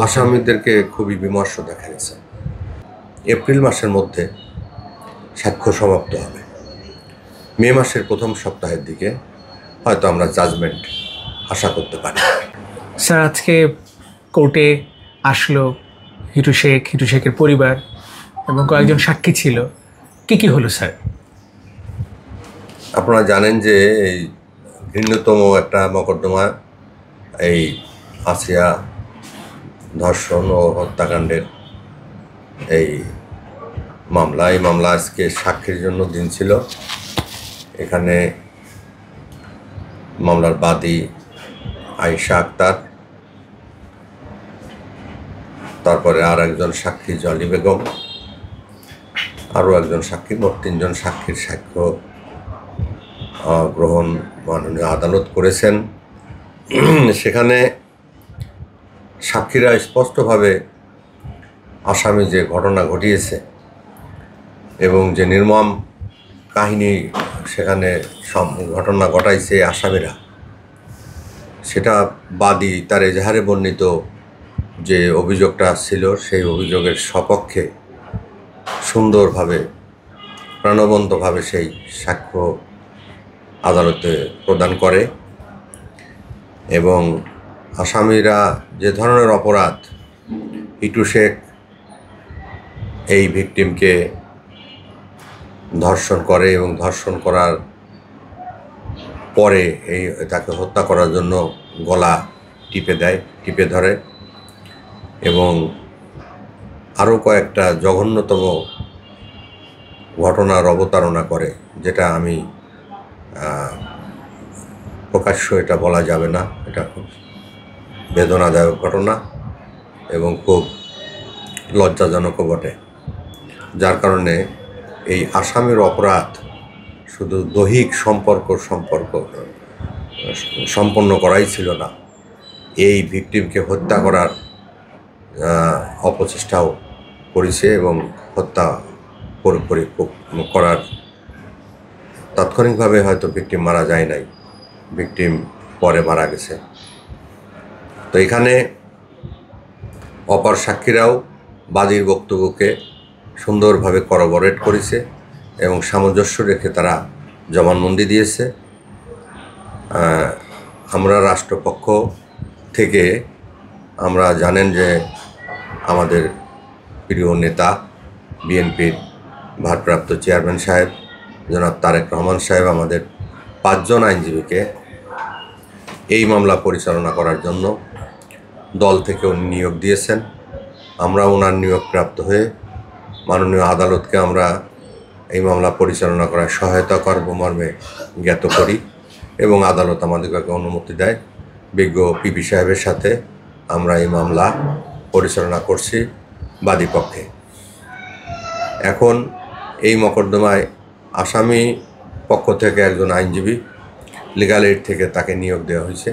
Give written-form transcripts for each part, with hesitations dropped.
আসামিদেরকে খুবই বিমর্ষ দেখা গেছে। এপ্রিল মাসের মধ্যে সাক্ষ্য সমাপ্ত হবে। মে মাসের প্রথম সপ্তাহের দিকে হয়তো আমরা জাজমেন্ট আশা করতে পারি। স্যার, আজকে কোর্টে আসলো হিটু শেখের পরিবার এবং কয়েকজন সাক্ষী ছিল। কি হলো স্যার? আপনারা জানেন যে এই ঘৃণ্যতম একটা মকদ্দমা, এই আসিয়া ধর্ষণ ও হত্যাকাণ্ডের এই মামলা আজকে সাক্ষীর জন্য দিন ছিল। এখানে মামলার বাদী আয়েশা আক্তার, তারপরে আর একজন সাক্ষী জলি বেগম, আরও একজন সাক্ষী, মোট 3 জন সাক্ষীর সাক্ষ্য গ্রহণ মাননীয় আদালত করেছেন। সেখানে সাক্ষীরা স্পষ্টভাবে আসামি যে ঘটনা ঘটিয়েছে এবং যে নির্মম কাহিনী সেখানে ঘটনা ঘটাইছে আসামিরা, সেটা বাদী তার এজাহারে বর্ণিত যে অভিযোগটা ছিল সেই অভিযোগের সপক্ষে সুন্দরভাবে প্রাণবন্তভাবে সেই সাক্ষ্য আদালতে প্রদান করে এবং আসামিরা যে ধরনের অপরাধ, হিটু শেখ এই ভিকটিমকে ধর্ষণ করে এবং ধর্ষণ করার পরে তাকে হত্যা করার জন্য গলা টিপে ধরে এবং আরও কয়েকটা জঘন্যতম ঘটনার অবতারণা করে, যেটা আমি প্রকাশ্য এটা বলা যাবে না। এটা খুব বেদনাদায়ক ঘটনা এবং খুব লজ্জাজনকও বটে। যার কারণে এই আসামির অপরাধ শুধু দৈহিক সম্পর্ক সম্পন্ন করাই ছিল না, এই ভিকটিমকে হত্যা করার অপচেষ্টাও করেছে এবং হত্যা করার তাৎক্ষণিকভাবে হয়তো ভিকটিম মারা যায় নাই, ভিকটিম পরে মারা গেছে। তো এখানে অপর সাক্ষীরাও বাদীর বক্তব্যকে সুন্দরভাবে করবরেট করেছে এবং সামঞ্জস্য রেখে তারা জবানবন্দি দিয়েছে। আমরা রাষ্ট্রপক্ষ থেকে আমরা জানেন যে আমাদের প্রিয় নেতা বিএনপির ভারপ্রাপ্ত চেয়ারম্যান সাহেব জনাব তারেক রহমান সাহেব আমাদের 5 জন আইনজীবীকে এই মামলা পরিচালনা করার জন্য দল থেকে উনি নিয়োগ দিয়েছেন। আমরা ওনার নিয়োগপ্রাপ্ত হয়ে মাননীয় আদালতকে আমরা এই মামলা পরিচালনা করার সহায়তা করব মর্মে জ্ঞাত করি এবং আদালত আমাদেরকে অনুমতি দেয়। বিজ্ঞ পিবি সাহেবের সাথে আমরা এই মামলা পরিচালনা করছি বাদী পক্ষে। এখন এই মকদ্দমায় আসামি পক্ষ থেকে একজন আইনজীবী লিগ্যাল এইড থেকে তাকে নিয়োগ দেওয়া হয়েছে।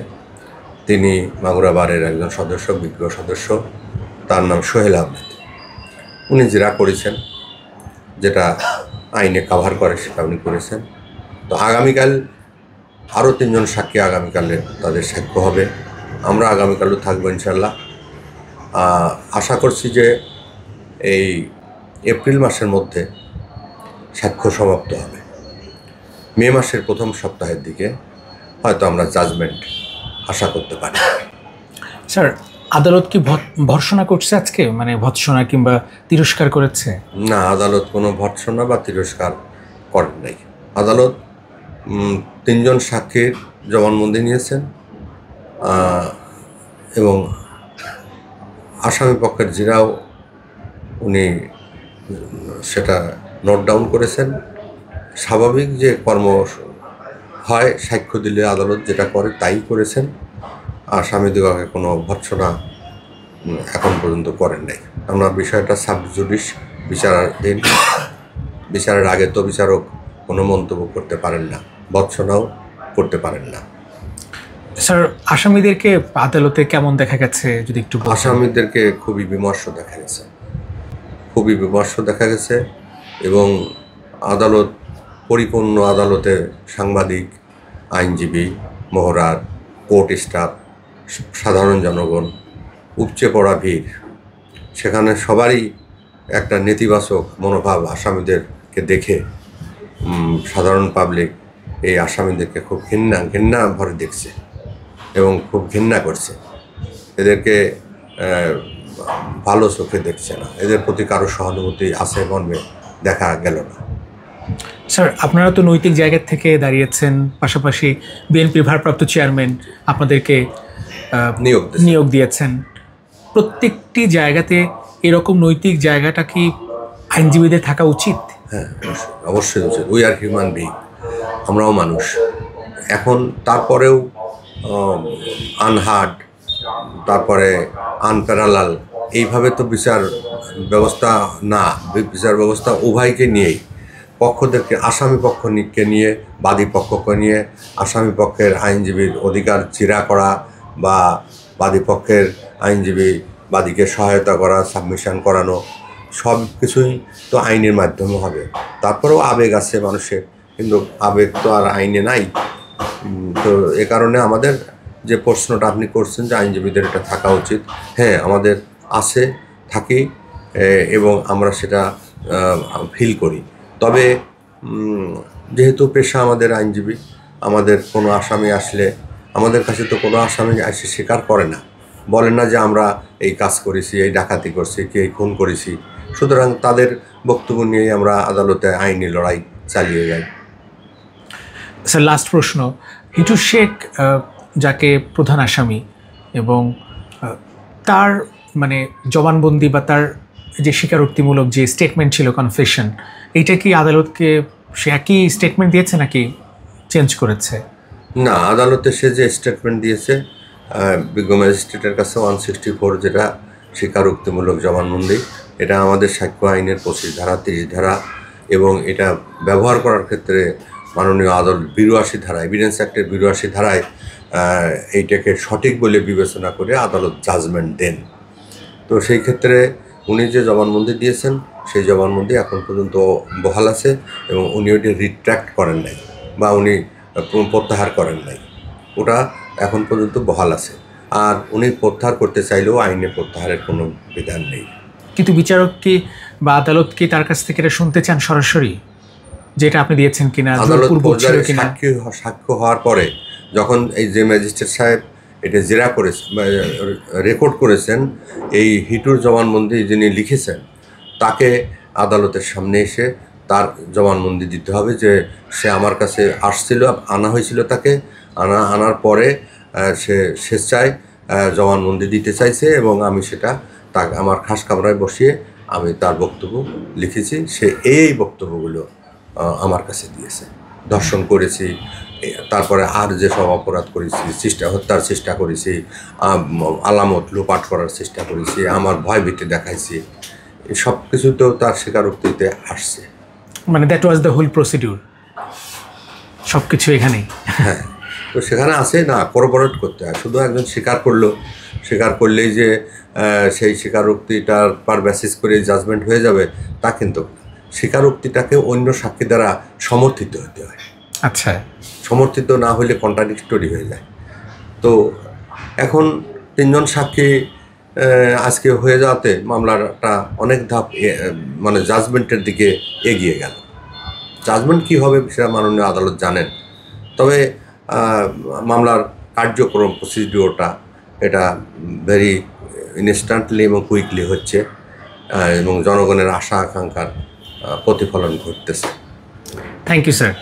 তিনি মাগুরা বারের একজন বিজ্ঞ সদস্য, তার নাম সোহেল আহমেদ। উনি যেটা করেছেন, যেটা আইনে কাভার করে সেটা উনি করেছেন। তো আগামীকাল আরও 3 জন সাক্ষী আগামীকালে তাদের সাক্ষ্য হবে। আমরা আগামীকালও থাকবো ইনশাল্লাহ। আশা করছি যে এই এপ্রিল মাসের মধ্যে সাক্ষ্য সমাপ্ত হবে। মে মাসের প্রথম সপ্তাহের দিকে হয়তো আমরা জাজমেন্ট আশা করতে পারি। স্যার, আদালত কি ভর্ৎসনা করছে আজকে, মানে ভর্ৎসনা কিংবা তিরস্কার করেছে? না, আদালত কোনো ভর্ৎসনা বা তিরস্কার করেন নাই। আদালত 3 জন সাক্ষীর জবানবন্দি নিয়েছেন এবং আসামি পক্ষের জিরাও উনি সেটা নোট ডাউন করেছেন। স্বাভাবিক যে কর্ম হয়, সাক্ষ্য দিলে আদালত যেটা করে তাই করেছেন। আসামিদিগকে কোনো ভর্ৎসনা এখন পর্যন্ত করেন নাই। আমরা বিষয়টা সাব জুডিস বিচারাধীন, বিচারের আগে তো বিচারক কোনো মন্তব্য করতে পারেন না, ভর্ৎসনাও করতে পারেন না। স্যার, আসামিদেরকে আদালতে কেমন দেখা গেছে যদি একটু? আসামিদেরকে খুবই বিমর্ষ দেখা গেছে এবং আদালত পরিপূর্ণ, আদালতে সাংবাদিক, আইনজীবী, মহড়ার, কোর্ট স্টাফ, সাধারণ জনগণ উপচে পড়া ভিড়, সেখানে সবারই একটা নেতিবাচক মনোভাব আসামিদেরকে দেখে সাধারণ পাবলিক এই আসামিদেরকে খুব ঘৃণা ভরে দেখছে এবং খুব ঘৃণা করছে। এদেরকে ভালো চোখে দেখছে না, এদের প্রতি কারো সহানুভূতি আছে মর্মে দেখা গেল না। স্যার, আপনারা তো নৈতিক জায়গা থেকে দাঁড়িয়েছেন, পাশাপাশি বিএনপির ভারপ্রাপ্ত চেয়ারম্যান আপনাদেরকে নিয়োগ দিয়েছেন। প্রত্যেকটি জায়গাতে এরকম নৈতিক জায়গাটা কি আইনজীবীদের থাকা উচিত? হ্যাঁ, অবশ্যই উচিত। উই আর হিউম্যান বিং, আমরাও মানুষ। এখন তারপরেও আনহার্ড, তারপরে আনপ্যারালাল, এইভাবে তো বিচার ব্যবস্থা না। বিচার ব্যবস্থা উভয়কে নিয়েই, পক্ষদেরকে, আসামি পক্ষকে নিয়ে, বাদী পক্ষকে নিয়ে, আসামি পক্ষের আইনজীবীর অধিকার চিরা করা বা বাদী পক্ষের আইনজীবী বাদীকে সহায়তা করা, সাবমিশন করানো, সব কিছুই তো আইনের মাধ্যমে হবে। তারপরেও আবেগ আছে মানুষের, কিন্তু আবেগ তো আর আইনে নাই। তো এ কারণে আমাদের যে প্রশ্নটা আপনি করছেন যে আইনজীবীদের এটা থাকা উচিত, হ্যাঁ আমাদের আছে, থাকি, এবং আমরা সেটা ফিল করি। তবে যেহেতু পেশা আমাদের আইনজীবী, আমাদের কোনো আসামি আসলে আমাদের কাছে তো কোনো আসামি এসে স্বীকার করে না, বলেন না যে আমরা এই কাজ করেছি, এই ডাকাতি করছি, কি এই খুন করেছি। সুতরাং তাদের বক্তব্য নিয়েই আমরা আদালতে আইনি লড়াই চালিয়ে যাই। স্যার, লাস্ট প্রশ্ন, হিটু শেখ যাকে প্রধান আসামি এবং তার মানে জবানবন্দি বা তার যে স্বীকারোক্তিমূলক যে স্টেটমেন্ট ছিল, কনফেশন, এইটা কি আদালতকে সে একই স্টেটমেন্ট দিয়েছে নাকি চেঞ্জ করেছে? না, আদালতে সে যে স্টেটমেন্ট দিয়েছে, বিজ্ঞ ম্যাজিস্ট্রেটের কাছে 164 যেটা স্বীকারোক্তিমূলক জবানবন্দি, এটা আমাদের সাক্ষ্য আইনের 25 ধারা, 30 ধারা, এবং এটা ব্যবহার করার ক্ষেত্রে মাননীয় আদালত 82 ধারা, এভিডেন্স অ্যাক্টের 82 ধারায় এইটাকে সঠিক বলে বিবেচনা করে আদালত জাজমেন্ট দেন। তো সেই ক্ষেত্রে উনি যে জবানবন্দি দিয়েছেন সেই জবানবন্দি এখন পর্যন্ত বহাল আছে এবং উনি ওইটা রিট্র্যাক্ট করেন নাই বা উনি প্রত্যাহার করেন নাই, ওটা এখন পর্যন্ত বহাল আছে। আর উনি প্রত্যাহার করতে চাইলেও আইনে প্রত্যাহারের কোনো বিধান নেই। কিন্তু বিচারক কি বা আদালত কি তার কাছ থেকে এটা শুনতে চান সরাসরি, যেটা আপনি দিয়েছেন কিনা? আদালত পর্যায়ে সাক্ষ্য হওয়ার পরে যখন এই যে ম্যাজিস্ট্রেট সাহেব এটা জেরা করেছেন, রেকর্ড করেছেন, এই হিটুর জবানবন্দি যিনি লিখেছেন তাকে আদালতের সামনে এসে তার জবানবন্দি দিতে হবে যে সে আমার কাছে আসছিল, আনা হয়েছিল তাকে, আনার পরে সে স্বেচ্ছায় জবানবন্দি দিতে চাইছে এবং আমি সেটা তাকে আমার খাস কামরায় বসিয়ে আমি তার বক্তব্য লিখেছি। সে এই বক্তব্যগুলো আমার কাছে দিয়েছে। ধর্ষণ করেছি, তারপরে আর যেসব অপরাধ করেছি, হত্যার চেষ্টা করেছি, আলামত লোপাট করার চেষ্টা করেছি, আমার ভয়ভীতি দেখাইছি, সব কিছুতেও তার স্বীকারোক্তিতে আসছে। মানে that was the whole procedure, সব কিছু এখানেই। হ্যাঁ, তো সেখানে আছে না, করবোরেট করতে হয়। শুধু একজন স্বীকার করলেই যে সেই স্বীকারোক্তিটার পার বেসিস করে জাজমেন্ট হয়ে যাবে তা কিন্তু, স্বীকারোক্তিটাকে অন্য সাক্ষী দ্বারা সমর্থিত হতে হয়। আচ্ছা, সমর্থিত না হলে কন্ট্রাডিক্টরি হয়ে যায়। তো এখন 3 জন সাক্ষী আজকে হয়ে যাওয়াতে মামলাটা অনেক ধাপ মানে জাজমেন্টের দিকে এগিয়ে গেল। জাজমেন্ট কী হবে সেটা মাননীয় আদালত জানেন। তবে মামলার কার্যক্রম, প্রসিডিওরটা এটা ভেরি ইনস্ট্যান্টলি এবং কুইকলি হচ্ছে এবং জনগণের আশা আকাঙ্ক্ষার প্রতিফলন ঘটতেছে। Thank you sir.